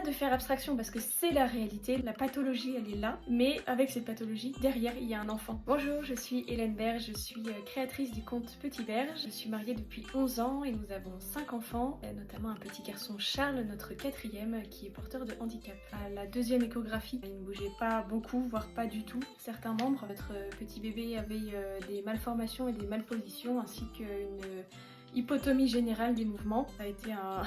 de faire abstraction parce que c'est la réalité, la pathologie elle est là, mais avec cette pathologie, derrière il y a un enfant. Bonjour, je suis Hélène Berge, je suis créatrice du compte Petit Berge. Je suis mariée depuis 11 ans et nous avons 5 enfants, notamment un petit garçon Charles, notre quatrième, qui est porteur de handicap. À la deuxième échographie, il ne bougeait pas beaucoup, voire pas du tout. Certains membres, notre petit bébé avait des malformations et des malpositions ainsi qu'une hypotomie générale des mouvements. Ça a été un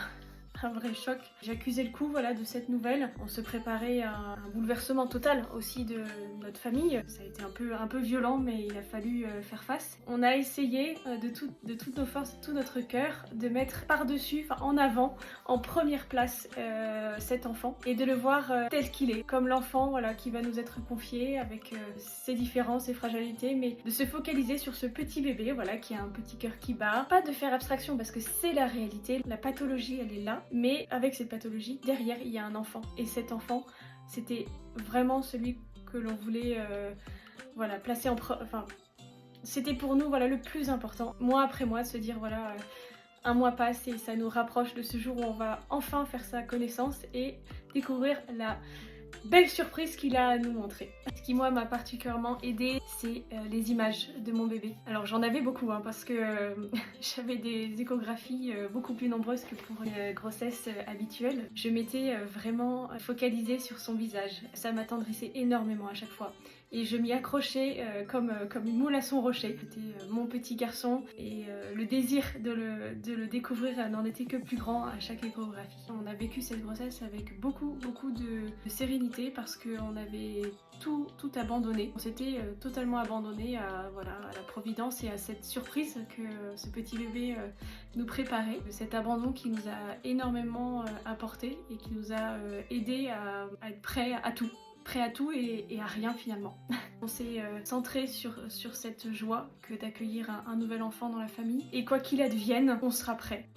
vrai choc. J'accusais le coup de cette nouvelle. On se préparait à un bouleversement total aussi de notre famille. Ça a été un peu violent, mais il a fallu faire face. On a essayé de toutes nos forces, de tout notre cœur, de mettre par-dessus, en avant, en première place cet enfant et de le voir tel qu'il est, comme l'enfant qui va nous être confié avec ses différences, ses fragilités, mais de se focaliser sur ce petit bébé qui a un petit cœur qui bat. Pas de faire abstraction parce que c'est la réalité, la pathologie elle est là. Mais avec cette pathologie, derrière, il y a un enfant. Et cet enfant, c'était vraiment celui que l'on voulait placer c'était pour nous le plus important. Mois après mois, se dire un mois passe et ça nous rapproche de ce jour où on va enfin faire sa connaissance et découvrir la belle surprise qu'il a à nous montrer. Ce qui moi m'a particulièrement aidée, c'est les images de mon bébé. Alors j'en avais beaucoup parce que j'avais des échographies beaucoup plus nombreuses que pour une grossesse habituelle. Je m'étais vraiment focalisée sur son visage. Ça m'attendrissait énormément à chaque fois. Et je m'y accrochais comme une moule à son rocher. C'était mon petit garçon et le désir de le découvrir n'en était que plus grand à chaque échographie. On a vécu cette grossesse avec beaucoup de sérénité parce qu'on avait tout abandonné. On s'était totalement abandonné à la providence et à cette surprise que ce petit bébé nous préparait. Cet abandon qui nous a énormément apporté et qui nous a aidé à être prêts à tout. Prêt à tout et à rien finalement. On s'est centré sur cette joie que d'accueillir un nouvel enfant dans la famille et quoi qu'il advienne, on sera prêt.